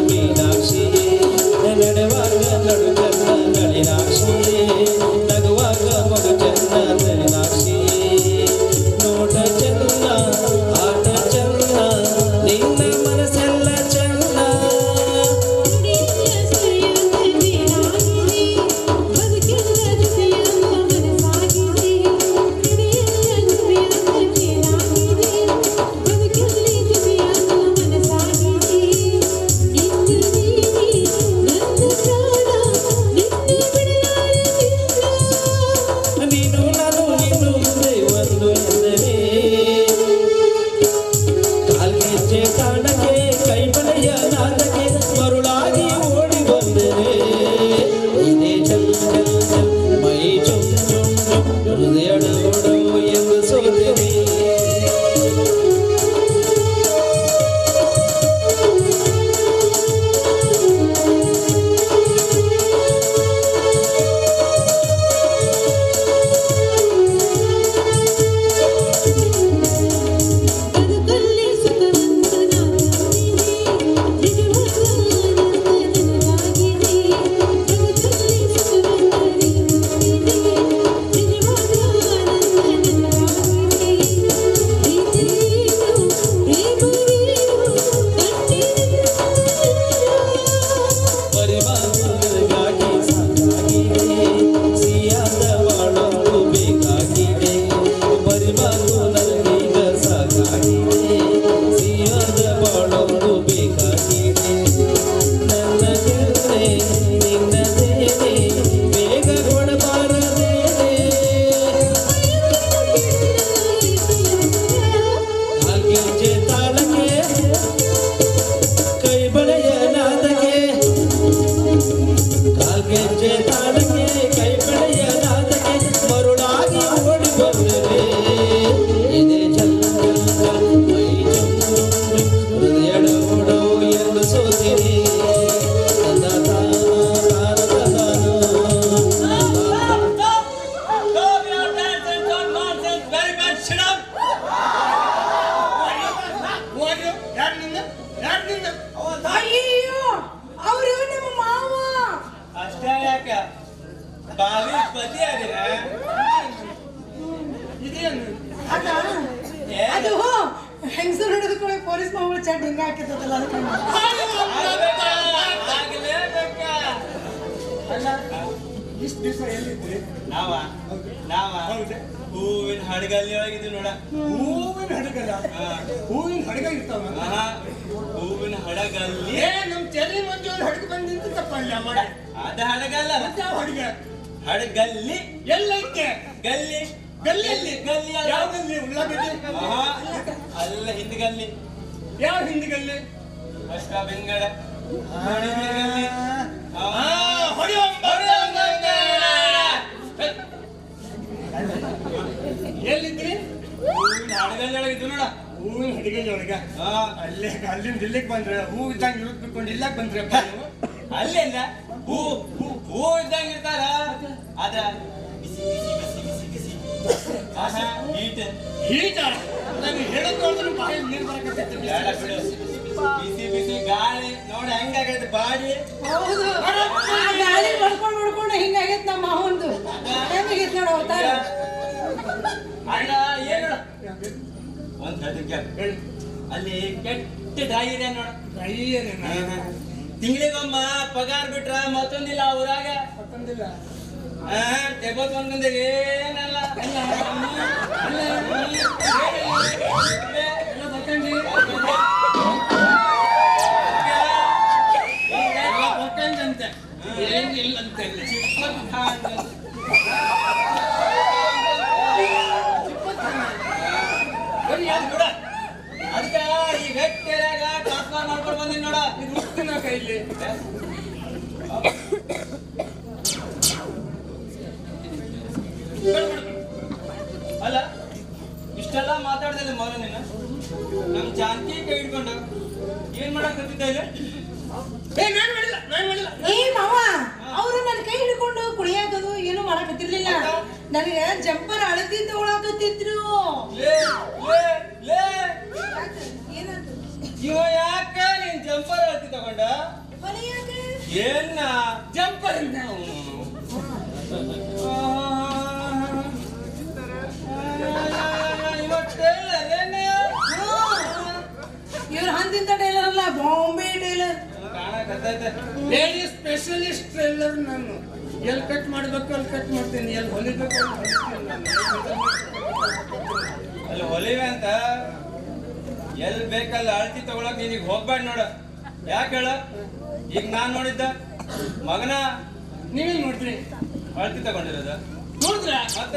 ಮೀನಾಕ್ಷಿ ನಡೆವಾಗ ನಡು ಚಂದ ನಳಿನಾಕ್ಷಿ ನಗುವಾಗ ಮಗು ಚಂದ ನಳಿನಾಕ್ಷಿ ನೋಟ ಚಂದ ಆಟ ಚಂದ ನಿನ್ನ ಮನಸ್ಸೆಲ್ಲ ಚಂದ ಹೆಂಗಸರು ಹಿಡಿದುಕೊಳ್ಳಿ ಪೊಲೀಸ್ ಮಗಳು ಚಾಟ್ ಹಿಂಗ ಹಾಕಿದ್ದಲ್ಲ ಅದಕ್ಕೆ ಇಷ್ಟು ದಿವಸ ಎಲ್ಲಿದ್ರಿ? ಹೂವಿನ ಹಡಗಲ್ಲಿ ಒಳಗಿದ್ವಿ ನೋಡ. ಹೂವಿನ ಹಡಗಲ್ಲ? ಹೂವಿನ ಹಡಗ ಇರ್ತಾವ? ಹೂವಿನ ಹಡಗಲ್ಲಿ ನಮ್ ಚೆಲ್ಲಿ ಮಂಜು ಹಡಗ ಬಂದಿಂತ ತಪ್ಪಲ್ಲ ಮಾಡ. ಅದ ಹಡಗಲ್ಲ, ಯಾವ ಹಡಗ? ಹಡಗಲ್ಲಿ ಎಲ್ಲೈತೆ? ಗಲ್ಲಿ ಗಲ್ಲಿ ಗಲ್ಲಿ ಯಾವ ಗಲ್ಲಿ? ಉಳ್ಳಾಗಡ್ಡಿ ಅಲ್ಲ, ಹಿಂದಗಲ್ಲಿ. ಯಾವ ಹಿಂದಗಲ್ಲಿ? ಅಷ್ಟ ಬೆಂಗಡ ಎಲ್ಲಿದ್ರಿ? ಹೂವಿನ ಹಡಗಲ್ಲಿ ಒಳಗಿದ್ವಿ ನೋಡ. ಹೂವಿನ ಹಡಗಲ್ಲಿ ಒಳಗ ಅಲ್ಲೇ ಅಲ್ಲಿಂದ ಇಲ್ಲಿಗೆ ಬಂದ್ರೆ ಹೂ ಇದ್ದಂಗೆ ಇರುತ್ತ ಬಿಟ್ಕೊಂಡು ಇಲ್ಲಕ್ಕೆ ಬಂದ್ರಪ್ಪ ನೀವು? ಅಲ್ಲೇನ ಹೂ ಹೂ ಹೂ ಇದ್ದಂಗೆ ಇರ್ತಾರ. ಅದ ಬಿಸಿ ಬಿಸಿ ಬಿಸಿ ಬಿಸಿ ಬಿಸಿ ಹೀಟ್ ಹೀಟ ನನಗೆ ಹೇಳಕ್ ನೋಡಿದ್ರೆ ಬಾಯಿ ನೀರು ಬರಕತ್ತೈತೆ. ಬಿಸಿ ಬಿಸಿ ಗಾಳಿ ನೋಡಿ ಹೆಂಗಾಗೈತೆ ಬಾಡಿ. ಹೌದು, ಗಾಳಿ ಬಡ್ಕೊಂಡು ಬಡ್ಕೊಂಡು ಹಿಂಗಾಗೈತೆ ನಮ್ಮ ಮಾವಂದು. ಹೆಂಗಾಗೈತೆ ನೋಡ ಅವತಾರ. ಅಣ್ಣ ಏನು ಒಂದ್ ಅಲ್ಲಿ ಕೆಟ್ಟ ಡಾಯಿದೆ ನೋಡ. ತಿಂಗಳಿಗೊಮ್ಮ ಪಗಾರ ಬಿಟ್ರ ಮತ್ತೊಂದಿಲ್ಲ ಊರಾಗ. ಮತ್ತೊಂದಿಲ್ಲ ತೆಗೋತ್ ಒಂದೊಂದು ಏನಲ್ಲ. ಅಂತೆ ಏನಿಲ್ಲ ಅಂತೆ. ಅದಕ್ಕ ಈ ವ್ಯಕ್ತಿಯಾಗ ಟ್ರಾನ್ಸ್ಫರ್ ಮಾಡ್ಕೊಂಡು ಬಂದಿನಿ ನೋಡ. ಇದು ಉಪ್ಪಿನ ಕೈಲಿ ಅಲ್ಲ ಇಷ್ಟೆಲ್ಲ ಮಾತಾಡ್ದಿಲ್ಲ ಮೌನ ನೀನು. ನಮ್ ಜಾನಕಿ ಕೈ ಹಿಡ್ಕೊಂಡು ಏನ್ ಮಾಡಕ್ ಕತ್ತಿದ್ದ ಇಲ್ಲಿ? ಅವರು ನನ್ನ ಕೈ ಹಿಡ್ಕೊಂಡು ಕುಡಿಯಾಕದು ಏನು ಮಾಡಕತ್ತಿರ್ಲಿಲ್ಲ. ನನಗೆ ಜಂಪರ್ ಅಳತಿ ತಗೊಳಕತ್ತಿದ್ರು. ಇವ ಯಾಕ ನೀನ್ ಜಂಪರ್ ಅಳತಿ ತಗೊಂಡ? ಏನ್ನ ಜಂಪರ್ ಇವ್ರ ಹಂದಿಂದ ಟೈಲರ್ ಅಲ್ಲ, Bombay tailor. Lady specialist trailer ನಾನು. ಎಲ್ಲಿ ಕಟ್ ಮಾಡ್ಬೇಕು ಅಲ್ಲಿ ಕಟ್ ಮಾಡ್ತೀನಿ, ಎಲ್ಲಿ ಹೊಲಿಬೇಕು ಅಲ್ಲಿ ಹೊಲಿತೀನಿ ನಾನು. ಅಲ್ಲಿ ಹೊಲಿವೆ ಅಂತ ಎಲ್ಲಿ ಬೇಕಲ್ಲ ಅಳತಿ ತಗೊಳಕ್ ನೀನೀಗ ಹೋಗ್ಬೇಡ ನೋಡ. ಯಾಕೆ ಹೇಳ, ಈಗ ನಾನ್ ನೋಡಿದ್ದ ಮಗನ ನೀವೇನ್ ನೋಡ್ತೀರಿ? ಅಳತಿ ತಗೊಂಡಿರೋದ ನೋಡಿದ್ರ? ಮತ್ತ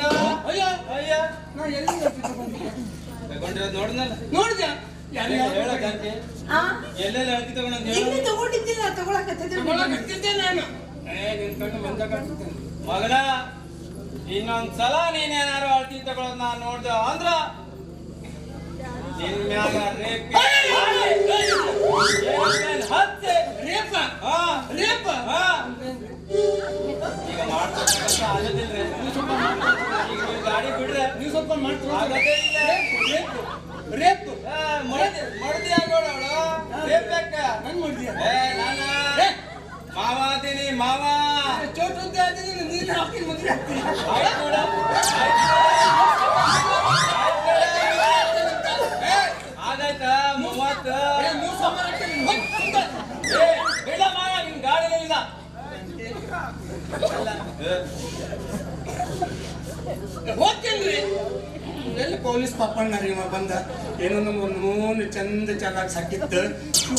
ಅಯ್ಯ ಅಯ್ಯ ನಾ ಎಲ್ಲಿ ತಗೊಂಡಿದ್ದೆ? ತಗೊಂಡಿರೋದ್ ನೋಡ್ನಲ್ಲ. ನೋಡಿದ್ಯಾ? ಹೇಳ ಜಾನಕಿ, ಆ? ಎಲ್ಲೆಲ್ಲಿ ಅಳತಿ ತಗೊಂಡ್ ಇಲ್ಲಿ ತಗೊಂಡಿದ್ದಿಲ್ಲ, ತಗೊಳಕತ್ತಿದ್ರು. ತಗೊಳಕತ್ತಿದ್ದೆ ನಾನು. ನಿನ್ ಕಣ್ಣು ಮಂಜಾಗ್ತಿದ್ದೇನೆ ಮಗನ. ಇನ್ನೊಂದ್ಸಲ ನೀನೇನಾರು ಅಳತಿ ತಗೊಳೋದ್ ನಾನ್ ನೋಡ್ದ ಅಂದ್ರ ನಿನ್ ಮ್ಯಾಗ ರೇಪ್ ಹತ್ತೆ ರೇಪ ಹಾ ರೇಪ ಹಾ ಈಗ ಮಾಡ್ತಕ್ಕಂಥ ಆಗೋದಿಲ್ರಿ. ಈಗ ನೀವು ಗಾಡಿ ಬಿಡ್ರೆ ನೀವು ಸ್ವಲ್ಪ ಮಾಡ್ತೀವಿ. ಆಗೋದೇ ಇಲ್ಲ. ರೇಪ್ ರೇಪ್ ಮಡ್ದಿ ಆಗೋಳ ಅವಳು ರೇಪ್ ಬೇಕ. ನನ್ ಮಾಡಿದ್ಯಾ? ನಾನು ಮಾವ ಅದೀನಿ ಮಾವ. ಚೋಟ್ ಅಂತ ಹೇಳ್ತೀನಿ, ನೀನು ಹಾಕಿ ಮದುವೆ ಆಗ್ತೀನಿ. ಆಯ್ತು ನೋಡ, ಆಗಾಯ್ತಾ 30. ಮೂರು ಸಮಾನ ಹಾಕ್ತೀನಿ. ಇಲ್ಲ ಮಾವ, ನಿನ್ ಗಾಡಿನೇ ಇಲ್ಲ. ಹೋಗ್ತೇನ್ರಿ. ಎಲ್ಲಿ ಪೊಲೀಸ್ ಪಾಪಣ್ಣ ರೀ ಇವ ಬಂದ ಏನೋ ನಮ್ಮ ನೂನು ಚಂದ ಚೆನ್ನಾಗಿ ಸಾಕಿತ್ತು.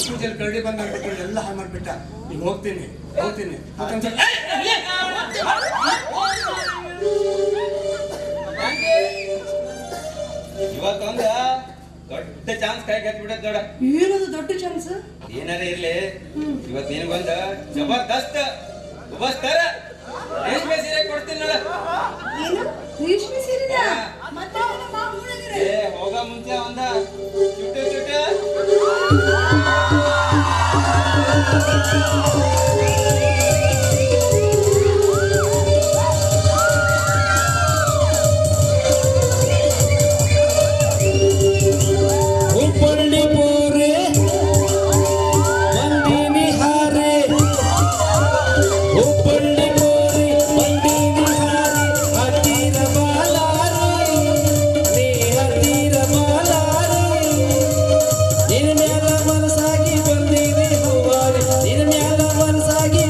ಪೂಜೆಲಿ ಕರಡಿ ಬಂದ ಅಂದ್ಬಿಟ್ಟು ಎಲ್ಲ ಹಾಳು ಮಾಡ್ಬಿಟ್ಟ. ಈಗ ಹೋಗ್ತೀನಿ ಹೋಗ್ತೀನಿ. ಇವತ್ತೊಂದ ದೊಡ್ಡ ಚಾನ್ಸ್ ಕೈ ಕಟ್ಬಿಟ್ಟದ್ ನೋಡ. ಏನದು ದೊಡ್ಡ ಚಾನ್ಸ್? ಏನಾರ ಇರ್ಲಿ, ಇವತ್ ನಿನಗೊಂದ ಜಬರ್ದಸ್ತ್ ಉಬಸ್ತರ ರೇಷ್ಮೆ ಸೀರೆ ಕೊಡ್ತೀನಿ ನೋಡ. ಏನು ರೇಷ್ಮೆ ಸೀರೆನ? ಮತ್ತೆ ಮಾಮೂಲಾಗಿರ ಹೋಗ ಮುಂಚೆ ಒಂದ ಚುಟ್ಟು ಚುಟ್ಟು ಹುಬ್ಬಳ್ಳಿ ಬೋರೆ ಬಂದೀನಿ ಹಾರೆ, ಹುಬ್ಬಳ್ಳಿ ಬೋರೆ ಬಂದೀನಿ ಹಾರೆ, ಹತ್ತಿರ ಬಾಲಾರೆ ನೀ ಹತ್ತಿರ ಬಾಲಾರೆ, ನಿನ್ನ ಮ್ಯಾಲ ಮನಸಾಗಿ ಬಂದೀನಿ ಹೂವಾರೆ, ನಿನ್ನ ಮ್ಯಾಲ ಮನಸಾಗಿ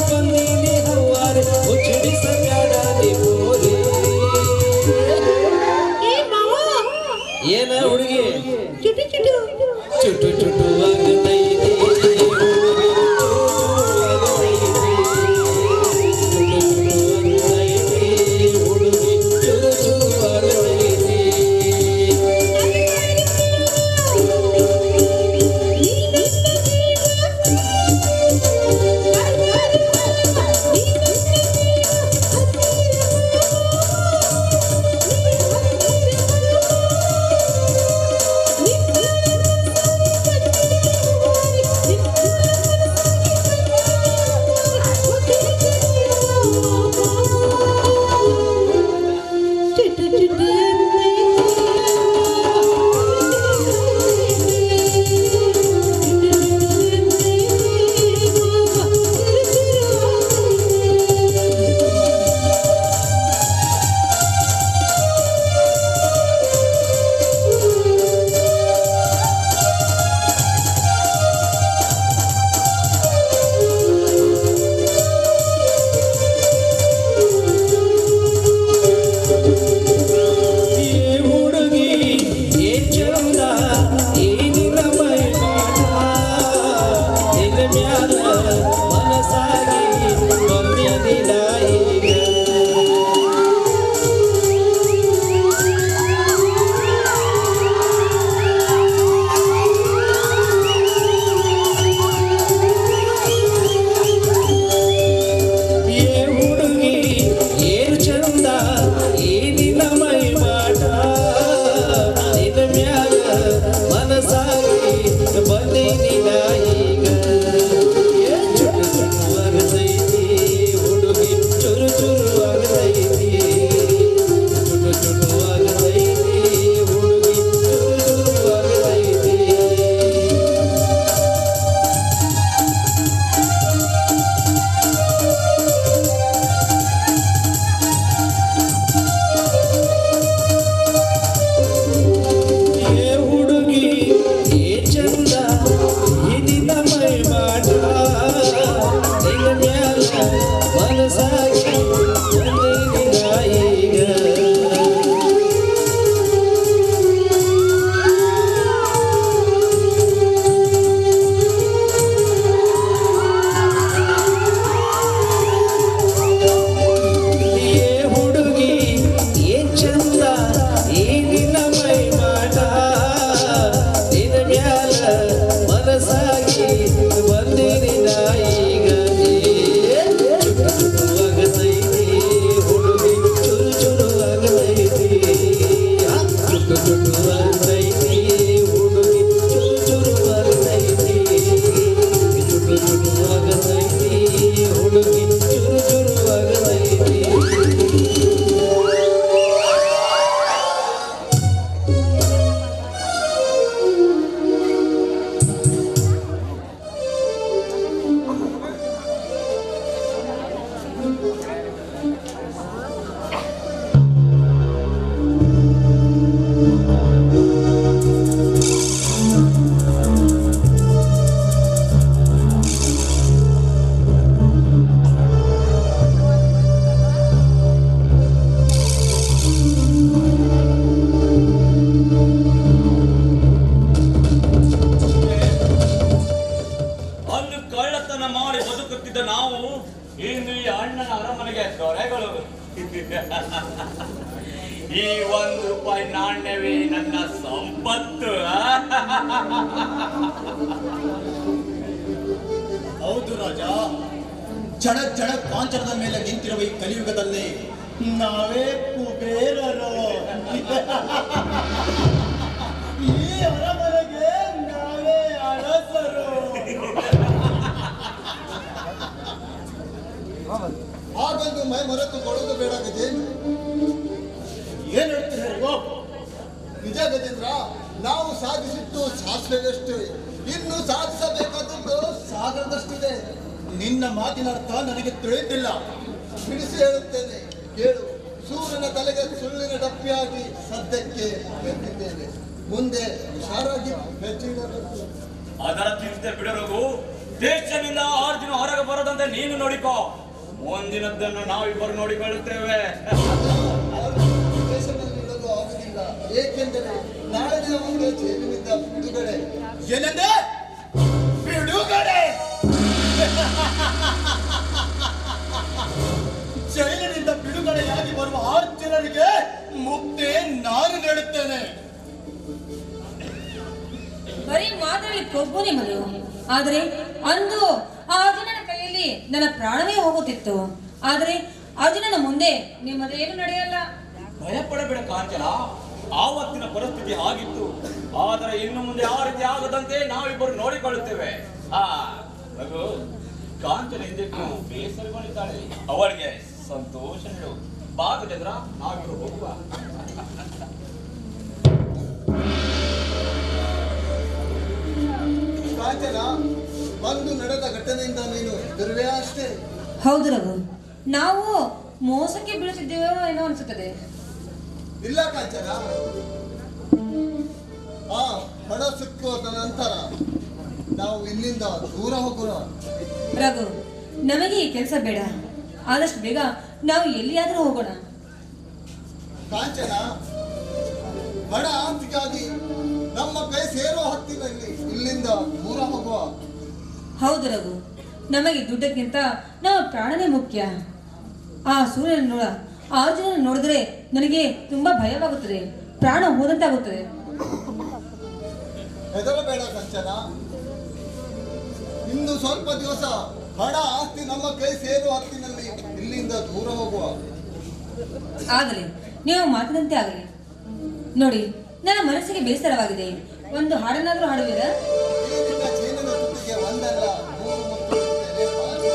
ಮಾಡಿ ಬದುಕುತ್ತಿದ್ದ ನಾವು ಇಂದು ಈ ಅಣ್ಣನ ಅರಮನೆಗೆ ದೊರೆಗಳು. ಈ ₹1 ನಾಣ್ಯವೇ ನನ್ನ ಸಂಪತ್ತು. ಹೌದು ರಾಜ, ಜಡ ಜಡ ಕಾಂಚನದ ಮೇಲೆ ನಿಂತಿರುವ ಈ ಕಲಿಯುಗದಲ್ಲಿ ನಾವೇ ಕುಬೇರರು. ಈ ಅರಮನೆಗೆ ನಾವೇ ಅರಸರು. ಹಾಗೊಂದು ಮೈ ಮರೆತು ಕೊಡೋದು ಬೇಡ ಗಜೇಂದ್ರ. ಏನ್ ಹೇಳ್ತೀರಿ? ನಿಜ ಗಜೇಂದ್ರ, ನಾವು ಸಾಧಿಸಿದ್ದು ಶಾಸ್ತ್ರದಷ್ಟು, ಇನ್ನು ಸಾಧಿಸಬೇಕಾದದ್ದು ಸಾಗರದಷ್ಟಿದೆ. ನಿನ್ನ ಮಾತಿನ ಅರ್ಥ ನನಗೆ ತಿಳಿದಿಲ್ಲ. ಬಿಡಿಸಿ ಹೇಳುತ್ತೇನೆ ಕೇಳು. ಸೂರ್ಯನ ತಲೆಗೆ ಸುಳ್ಳಿನ ಡಪ್ಪಿಯಾಗಿ ಸದ್ಯಕ್ಕೆ ಬೆಂದಿದ್ದೇನೆ. ಮುಂದೆ ಹುಷಾರಾಗಿ ಬೆಚ್ಚಿಡಬೇಕು. ಅದರ ಚಿಂತೆ ಬಿಡರೋಗು. ದೇಶದಿಂದ 6 ದಿನ ಹೊರಗೆ ಬರೋದಂತೆ ನೀನು ನೋಡಿಕೋ. ಮುಂದಿನದ್ದನ್ನು ನಾವಿಬ್ಬರು ನೋಡಿಕೊಳ್ಳುತ್ತೇವೆ. ದೇಶದಲ್ಲಿ ಇಡಲು ಆಗುದಿಲ್ಲ, ಏಕೆಂದರೆ ನಾಳೆ ದಿನ ಮುಂದೆ ಜೈಲಿನಿಂದ ಬಿಡುಗಡೆ. ಏನಂದೆ? ಬಿಡುಗಡೆ? ಜೈಲಿನಿಂದ ಬಿಡುಗಡೆಯಾಗಿ ಬರುವ 6 ಜನರಿಗೆ ಮುಕ್ತಿ ನಾನು ನೀಡುತ್ತೇನೆ. ಬರೀ ಮಾತ್ರದಲ್ಲಿ ಕೊಬ್ಬು ನಿಮ್ಮದು. ಆದ್ರೆ ಅಂದು ಆ ಅರ್ಜುನನ ಕೈಯಲ್ಲಿ ನನ್ನ ಪ್ರಾಣವೇ ಹೋಗುತ್ತಿತ್ತು. ಆದ್ರೆ ಅರ್ಜುನನ ಮುಂದೆ ನಿಮ್ಮದೇನು ನಡೆಯಲ್ಲ. ಭಯಪಡಬೇಡ ಕಾಂಚನ, ಆವತ್ತಿನ ಪರಿಸ್ಥಿತಿ ಆಗಿತ್ತು. ಆದರೆ ಇನ್ನು ಮುಂದೆ ಆ ರೀತಿ ಆಗದಂತೆ ನಾವಿಬ್ಬರು ನೋಡಿಕೊಳ್ಳುತ್ತೇವೆ. ರಘು, ಕಾಂಚನ ಹಿಂದಕ್ಕೂ ಬೇಸರಗೊಂಡಿದ್ದಾಳೆ. ಅವಳಿಗೆ ಸಂತೋಷ ನೀಡು. ಬಾ ಗಜೇಂದ್ರ, ನಾವಿಬ್ಬರು ಹೋಗುವ. ಕಾಂಚನ, ಬಂದು ನಡೆದ ಘಟನೆಯಿಂದ ನೀನು ದುರ್ವೇ ಅಷ್ಟೇ. ಹೌದು ರಘು, ನಾವು ಮೋಸಕ್ಕೆ ಬೀಳುತ್ತಿದ್ದೇವೋ ಏನೋ ಅನಿಸುತ್ತದೆ. ಇಲ್ಲ ಕಾಂಚನ, ಆ ಹಣ ಸಿಕ್ಕುವ ನಂತರ ನಾವು ಇಲ್ಲಿಂದ ದೂರ ಹೋಗೋಣ. ರಘು, ನಮಗೆ ಈ ಕೆಲಸ ಬೇಡ. ಆದಷ್ಟು ಬೇಗ ನಾವು ಎಲ್ಲಿಯಾದರೂ ಹೋಗೋಣ. ಕಾಂಚನ, ಹಣ ಆಸ್ತಿಗಾಗಿ ನಮ್ಮ ಕೈ ಸೇರುವ ಹೊತ್ತಿನಲ್ಲಿ ಇಲ್ಲಿಂದ ದೂರ ಹೋಗುವ. ಹೌದು ರಘು, ನಮಗೆ ದುಡ್ಡಕ್ಕಿಂತ ನಾವು ಪ್ರಾಣನೇ ಮುಖ್ಯ. ಆ ಸೂರ್ಯನ ಆ ಅರ್ಜುನನ ನೋಡಿದ್ರೆ ನನಗೆ ತುಂಬಾ ಭಯವಾಗುತ್ತದೆ, ಪ್ರಾಣ ಹೋದಂತಾಗುತ್ತದೆ. ಹೆದರಬೇಡ ಕಾಂಚನ, ಇನ್ನು ಸ್ವಲ್ಪ ದಿವಸ ಹಣ ಆಸ್ತಿ ನಮ್ಮ ಕೈ ಸೇರುವ ಹೊತ್ತಿನಲ್ಲಿ ಇಲ್ಲಿಂದ ದೂರ ಹೋಗುವ. ಆಗಲಿ, ನೀವು ಮಾತಿನಂತೆ ಆಗಲಿ. ನೋಡಿ, ನನ್ನ ಮನಸ್ಸಿಗೆ ಬೇಸರವಾಗಿದೆ. ಒಂದು ಹಾಡನ್ನಾದ್ರೂ ಹಾಡುವಿರಾ? ಈ ನಿನ್ನ ಜೀವನ ತುಟಿಗೆ ಒಂದಲ್ಲ 3 ಮುತ್ತು ಇಡುತ್ತೇನೆ ಬಾರಿ.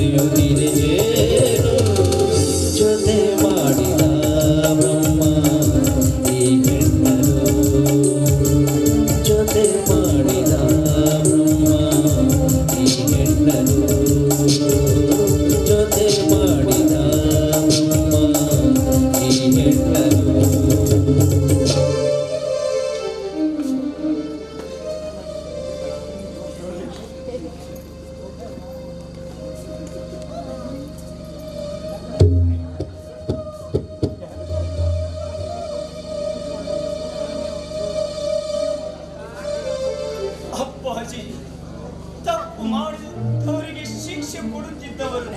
ನಡೆಯುತ್ತಿದೆಯೇನು ಜೊತೆ ಮಾಡಿದ ಬ್ರಹ್ಮ ಈ ಹೆಣ್ಣರು ಜೊತೆ ಮಾಡಿದ ಬ್ರಹ್ಮ ಈ ಹೆಣ್ಣರು ಜೊತೆ ಮಾಡಿದ ಬ್ರಹ್ಮ ಈ ಹೆಣ್ಣರು ಅಪ್ಪಾಜಿ ತಪ್ಪು ಮಾಡಿದವರಿಗೆ ಶಿಕ್ಷೆ ಕೊಡುತ್ತಿದ್ದವರು,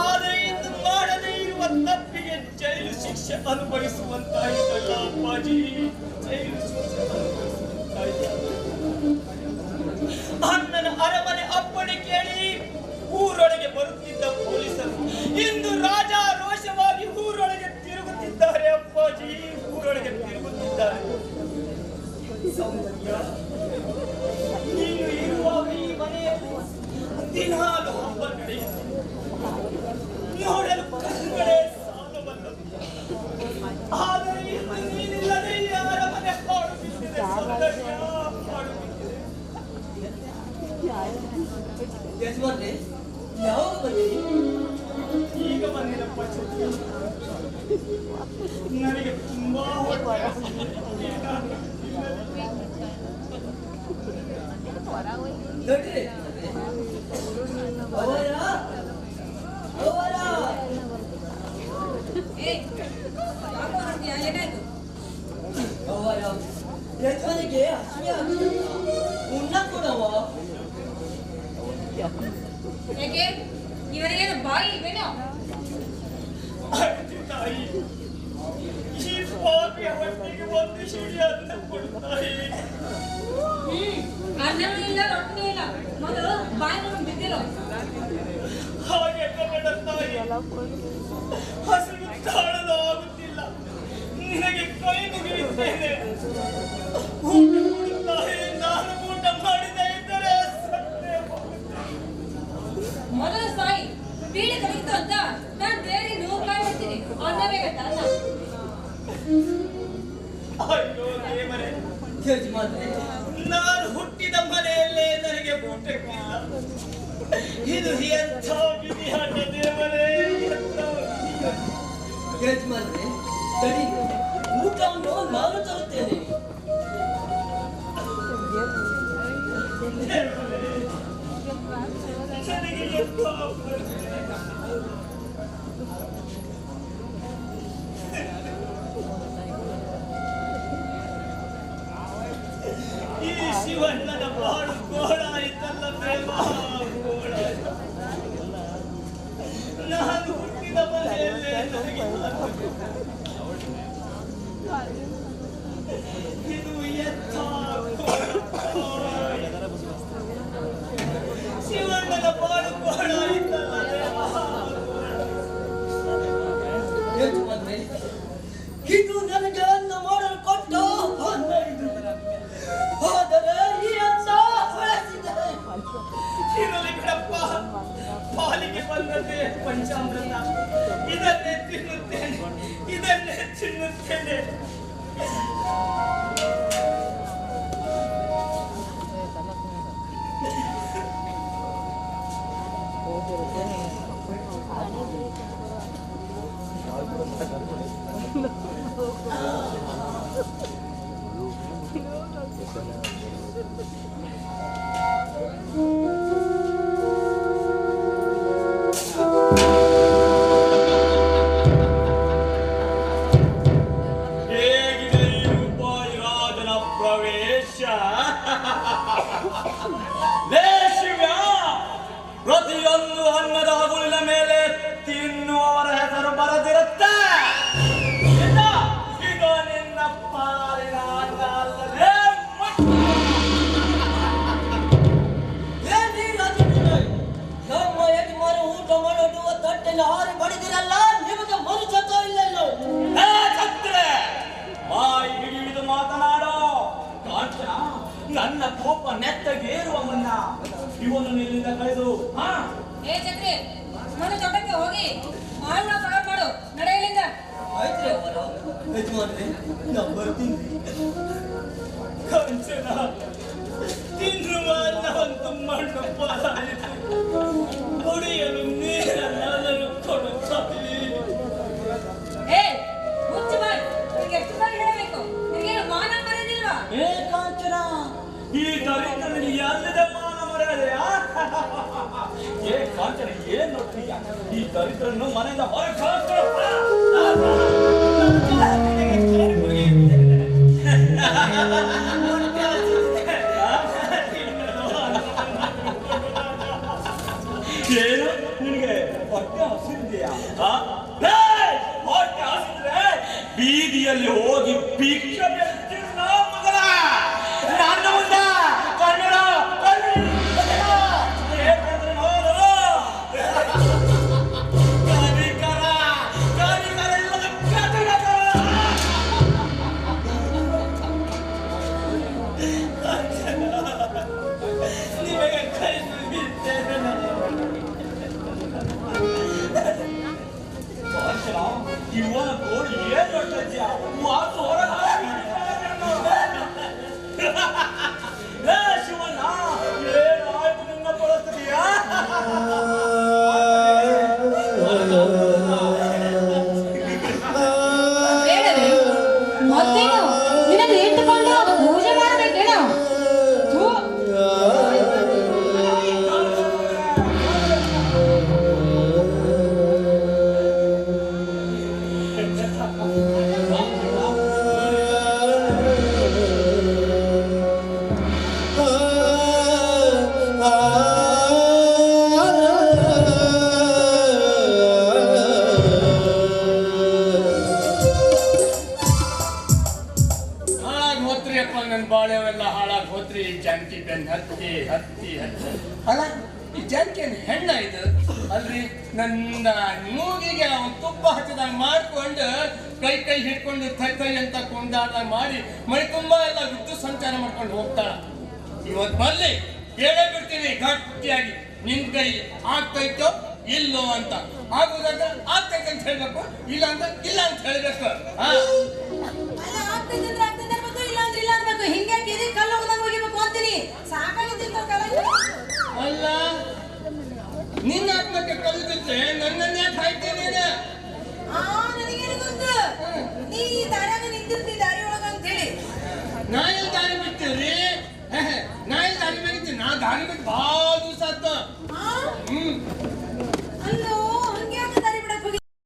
ಆದರೆ ಇಂದು ಮಾಡದೇ ಇರುವ ತಪ್ಪಿಗೆ ಜೈಲು ಶಿಕ್ಷೆ ಅನುಭವಿಸುವಂತಾಯಿತಲ್ಲ ಅಪ್ಪಾಜಿ, ಜೈಲು ಶಿಕ್ಷೆ ಅನುಭವಿಸುವಂತಾಯಿತಲ್ಲ. ಅಣ್ಣನ ಅರಮನೆ ಅಪ್ಪಣೆ ಕೇಳಿ ಊರೊಳಗೆ ಬರುತ್ತಿದ್ದ ಪೊಲೀಸರು ಇಂದು ರಾಜಾರೋಷವಾಗಿ ಊರೊಳಗೆ ತಿರುಗುತ್ತಿದ್ದಾರೆ ಅಪ್ಪಾಜಿ, ಊರೊಳಗೆ ತಿರುಗುತ್ತಿದ್ದಾರೆ. ಸೌಂದರ್ಯ, ನೀನು ಇರುವಾಗ ಈ ಮನೆಯಲ್ಲಿ ದಿನಾಲು ಹಬ್ಬ ನಡೆಯುತ್ತೆ, ನೋಡಲು ಕಣ್ಣುಗಳೇ ಸಾಲವಲ್ಲದು. ಆದರೆ ಇಂದು ನೀನಿಲ್ಲದೆ ಈ ಅರಮನೆ ಹಾಡು ಬಿದ್ದಿದೆ ಸೌಂದರ್ಯ, ಹಾಡು ಬಿದ್ದಿದೆ. ಯಜಮಾನ್ರೆ, ಯಾವಾಗ ಬಂದಿರಿ? ಈಗ ಬಂದಿರಪ್ಪ ಚುಟ್ಟಿ. ನನಗೆ ತುಂಬಾ ಹೊಟ್ಟೆ ಹಸಿದಿದೆ. ನೋಡ್ರಿ, ಅವರ ಏನಾಯ್ತು? ಅವರ ಯಜಮಾನಿಗೆ ಹಸಿವೆ ಆಗಿದೆ, ಉಣ್ಣ ಕೊಡವ. ಯಾಕೆ ಇವರಿಗೇನು ಬಾಯಿ ಇಲ್ವೇನೋ? ಅಜ್ಜಿ ತಾಯಿ, ಈ ಪಾಪಿಯ ಹೊಟ್ಟೆಗೆ ಒಂದು ಹಿಡಿ ಅನ್ನ ಕೊಡ್ತಾಯಿ. ಅನ್ನನೂ ಇಲ್ಲ ರೊಟ್ಟಿನೂ ಇಲ್ಲ, ಮೊದಲು ಬಾಯಿ ಮುಚ್ಕೊಂಡು ಬಿದ್ದಿರೋ. ಹಾಗೆ ಬೇಡ ತಾಯಿ, ಹಸಿವು ತಾಳಲು ಆಗುತ್ತಿಲ್ಲ, ನಿನಗೆ ಕೈ ಮುಗಿಯುತ್ತೇನೆ. ಊಟ ಕೊಡು ತಾಯಿ, ನಾನು ಊಟ ಮಾಡದೇ ಇದ್ದರೆ ಸತ್ತೇ ಹೋಗುತ್ತೇನೆ. ಮೊದಲು ಸಾಯಿ, ಪೀಡೆ ಕಲಿತು ಅಂತ ನಾನು ಬೇರೆ ನೋವು ಕಾಯ್ಬಿಡ್ತೀನಿ. ಅನ್ನವೇ ಗಟ್ಟ ಅನ್ನ. ಅಯ್ಯೋ ದೇವರೇ, ಯಜಮಾನ್ರೆ, ನಾನು ಹುಟ್ಟಿದ ಮನೆಯಲ್ಲೇ ನನಗೆ ಊಟಕ್ಕಿಲ್ಲ. ಇದು ಎಂಥ ವಿಧಿಯಾಟ ದೇವರೇ, ಎಂಥ ವಿಧಿಯಾಟ. ಯಜಮಾನ್ರೆ, ತಡಿ, ಊಟವನ್ನು ನಾನು ತರುತ್ತೇನೆ. ದೇವರೇ, ನನಗೆ ಎಂಥ ಪರಿಸ್ಥಿತಿ. ಈ ಶಿವಣ್ಣನ ಬಾಳು ಗೋಳಾಯಿತಲ್ಲ ಪ್ರೇಮ, ಗೋಳಾಯಿತು. ನಾನು ಹುಟ್ಟಿದ ಮನೆಯಲ್ಲೇ ನನಗೆ ಇದು ಎಂಥ ಶಿವಣ್ಣನ ಬಾಳು ಗೋಳಾಯಿತಲ್ಲ ಪ್ರೇಮ. ಯಜಮಾನ್ರೆ, ಇದು ನನಗೆ ಅನ್ನ ಮಾಡಲು ಕೊಟ್ಟು 15. ಆದರೆ ಈ ಅನ್ನ ಬಳಸಿದೆ. ಇರಲಿ ಬಿಡಪ್ಪ, ಪಾಲಿಗೆ ಬಂದದ್ದೇ ಪಂಚಾಮೃತ. ಇದನ್ನೇ ತಿನ್ನುತ್ತೇನೆ, ಇದನ್ನೇ ತಿನ್ನುತ್ತೇನೆ. ಹೇಗಿದೆ ಈ ರೂಪಾಯಿ ರಾಜನ ಪ್ರವೇಶ? ಲೇ ಶಿವ, ಪ್ರತಿಯೊಂದು ಅನ್ನದ ಹಗುಲಿನ ಮೇಲೆ ತಿನ್ನುವವರ ಹೆಸರು ಬರೆದಿರುತ್ತೆ. ಇದು ನಿನ್ನ ಪಾಲಿನ ಅನ್ನ ಅಲ್ಲವೇ? ಏನ್ರೀ ರಾಜಕುಮಾರ, ನಮ್ಮ ಯಜಮಾನ ಊಟ ಮಾಡೋದು ತಟ್ಟೆಯಲ್ಲಿ ಹಾರಿ ಬಡಿದಿರಲ್ಲ, ನಿಮಗೆ ಮನುಷ್ಯತ್ವ ಇಲ್ಲ ಇಲ್ಲೋ? ಛತ್ರೆ, ಬಾಯಿ ಹಿಡಿದು ಮಾತನಾಡೋ. ಕಾಂಚನ, ನನ್ನ ಕೋಪ ನೆತ್ತಗೇರುವ ಮುನ್ನ ಇವನು ಇಲ್ಲಿಂದ ಕಳೆದು ಏ ಏ ಛತ್ರಿ ಮೊದಲು ತೋಟಕ್ಕೆ ಹೋಗಿ ಮಾವಿನ ತಯಾರು ಮಾಡು ನಡೆಯಲಿಂದ. ಆಯ್ತ್ರಿ ಅವರ ಯಜಮಾನ್ರೆ ನಾ ಬರ್ತೀನಿ. ಕಾಂಚನ ತಿನ್ನುವ ಅನ್ನವಂತೂ ಮಣ್ಣು ಪಾಲಾಯಿತು. ಕುಡಿಯಲು ನೀರನ್ನಾದರೂ ಕೊಡುತ್ತಾರೆ. ಏ ಮುಚ್ಚು ಬಾಯ್, ನಿನಗೆ ಎಷ್ಟು ಬಾರಿ ಹೇಳಬೇಕು? ನಿನಗೇನು ಮಾನ ಮರ್ಯಾದಿಲ್ವಾ? ಏ ಕಾಂಚನ, ಈ ದರಿದ್ರನಿಗೆ ಎಲ್ಲದ ಮಾನ ಮರ್ಯಾದೆಯಾ? ಏ ಕಾಂಚನ ಏನ್ ನೋಡ್ತೀಯ? ಈ ದರಿದ್ರನ್ನು ಮನೆಯಿಂದ ಹೊರಗೆ ಕಳಿಸ್ಕೊಳಪ್ಪ. ಏನು ನಿನಗೆ ಹೊಟ್ಟೆ ಹಸಿದೆಯಾ? ಹೊಟ್ಟೆ ಹಸಿದ್ರೆ ಬೀದಿಯಲ್ಲಿ ಹೋಗಿ ಭಿಕ್ಷೆ ಬೇಡ್ತಿಲ್ಲ ಮಗನ. ನನ್ನ ಮುಂದೆ ಕನ್ನಡ ನಿಮಗೆ ಕೈ ಮುಗಿಯುತ್ತೇನೆ ನಾನು. ಇವನ ಗೋಡಿ ಏನ್ ನೋಡ್ತಿದ್ಯಾ? ಮಾತು ಹೊರಗೆ ಶಿವಣ್ಣ ಏನಾಯ್ತು ನಿನ್ನ ಪರಿಸ್ಥಿತಿಯಾ? ಬೇಡವೇ? ಮತ್ತೇನು ನಿನಗೆ ಇಟ್ಟುಕೊಂಡು ಪೂಜೆ ಮಾಡಬೇಕೇನೋ? ಥು. ಹಾಳಾಗಿ ಹೋತ್ರಿಯಪ್ಪ, ನನ್ನ ಬಾಳೆವೆಲ್ಲ ಹಾಳಾಗಿ ಹೋತ್ರಿ. ಈ ಜಾನಕಿ ಬೆನ್ ಹತ್ತಿ ಹತ್ತಿ ಹತ್ತಿ ಅಲ್ಲ, ಈ ಜಾನಕಿಯನ್ನು ಹೆಣ್ಣ ಇದು ಅಲ್ರಿ. ನನ್ನ ಮೂಗಿಗೆ ಅವನು ತುಪ್ಪ ಹಚ್ಚಿದಾಗ ಮಾಡ್ಕೊಂಡು ಕೈ ಕೈ ಹಿಡ್ಕೊಂಡು ಥೈ ಅಂತ ಕೊಂಡಾಡ್ದಾಗ ಮಾಡಿ ಮೈ ತುಂಬಾ ಎಲ್ಲ ವಿದ್ಯುತ್ ಸಂಚಾರ ಮಾಡ್ಕೊಂಡು ಹೋಗ್ತಾಳ. ಇವತ್ತು ಬರ್ಲಿ ಹೇಳೇ ಬಿಡ್ತೀನಿ ಗಟ್ಟಿಯಾಗಿ, ನಿನ್ ಕೈ ಆಗ್ತೈತೋ ಇಲ್ಲೋ ಅಂತ. ಆಗುದಾದ್ರೆ ಆಗ್ತೈತೆ ಅಂತ ಹೇಳ್ಬೇಕು, ಇಲ್ಲ ಅಂತ ಇಲ್ಲ ಅಂತ ಹೇಳ್ಬೇಕು. ಅಲ್ಲ, ಆಗ್ತೈತೆ ಅಂದ್ರೆ ಆಗ್ತೈತೆ ಅನ್ಬೇಕು, ಇಲ್ಲ ಅಂದ್ರೆ ಇಲ್ಲ ಅನ್ಬೇಕು. ಹಿಂಗಾಗಿ ಇದು ಕಲ್ಲು ಹೋಗದಾಗ ಹೋಗಿಬೇಕು ಅಂತೀನಿ. ಸಾಕಾಗಿತ್ತು ಅಲ್ಲ, ನಿನ್ನ ಆತ್ಮಕ್ಕೆ ಕಲ್ಲು ಬಿದ್ರೆ ನನ್ನನ್ನೇ ಹಾಯ್ತೀನಿ.